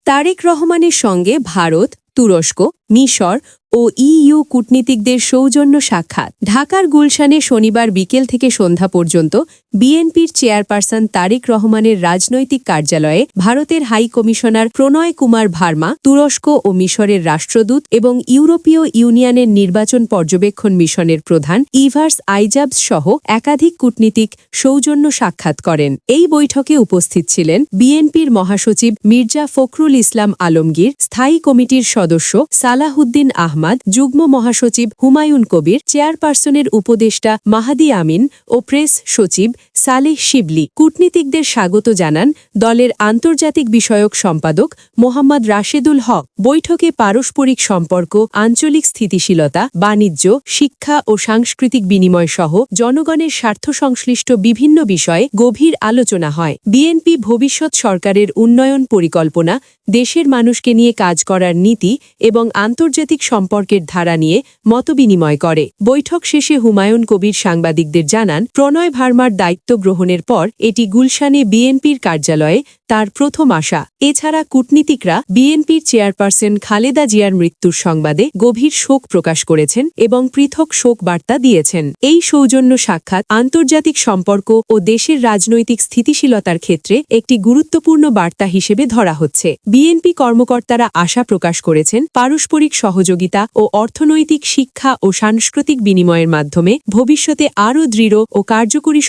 তারেক রহমানের সঙ্গে ভারত, তুরস্ক, মিশর ও ইইউ কূটনীতিকদের সৌজন্য সাক্ষাৎ। ঢাকার গুলশানে শনিবার বিকেল থেকে সন্ধ্যা পর্যন্ত বিএনপির চেয়ারপারসন তারেক রহমানের রাজনৈতিক কার্যালয়ে ভারতের হাই কমিশনার প্রণয় কুমার ভার্মা, তুরস্ক ও মিশরের রাষ্ট্রদূত এবং ইউরোপীয় ইউনিয়নের নির্বাচন পর্যবেক্ষণ মিশনের প্রধান ইভার্স আইজাবস সহ একাধিক কূটনীতিক সৌজন্য সাক্ষাৎ করেন। এই বৈঠকে উপস্থিত ছিলেন বিএনপির মহাসচিব মির্জা ফখরুল ইসলাম আলমগীর, স্থায়ী কমিটির সদস্য সালাহুদ্দিন আহমদ, যুগ্ম মহাসচিব হুমায়ুন কবির, চেয়ারপারসনের উপদেষ্টা মাহাদি আমিন ও প্রেস সচিব সালেহ শিবলি। কূটনীতিকদের স্বাগত জানান দলের আন্তর্জাতিক বিষয়ক সম্পাদক মোহাম্মদ রাশেদুল হক। বৈঠকে পারস্পরিক সম্পর্ক, আঞ্চলিক স্থিতিশীলতা, বাণিজ্য, শিক্ষা ও সাংস্কৃতিক বিনিময় সহ জনগণের স্বার্থ সংশ্লিষ্ট বিভিন্ন বিষয়ে গভীর আলোচনা হয়। বিএনপি ভবিষ্যৎ সরকারের উন্নয়ন পরিকল্পনা, দেশের মানুষকে নিয়ে কাজ করার নীতি এবং আন্তর্জাতিক সম্পর্কের ধারা নিয়ে মতবিনিময় করে। বৈঠক শেষে হুমায়ুন কবির সাংবাদিকদের জানান, প্রণয় ভার্মার দায়িত্ব গ্রহণের পর এটি গুলশানে বিএনপির কার্যালয়ে তার প্রথম আসা। এছাড়া কূটনীতিকরা বিএনপির চেয়ারপারসন খালেদা জিয়ার মৃত্যুর সংবাদে গভীর শোক প্রকাশ করেছেন এবং পৃথক শোক বার্তা দিয়েছেন। এই সৌজন্য সাক্ষাৎ আন্তর্জাতিক সম্পর্ক ও দেশের রাজনৈতিক স্থিতিশীলতার ক্ষেত্রে একটি গুরুত্বপূর্ণ বার্তা হিসেবে ধরা হচ্ছে। বিএনপি কর্মকর্তারা আশা প্রকাশ করেছেন, পারস্পরিক সহযোগিতা ও অর্থনৈতিক, শিক্ষা ও সাংস্কৃতিক বিনিময়ের মাধ্যমে ভবিষ্যতে আরও দৃঢ় ও কার্যকরী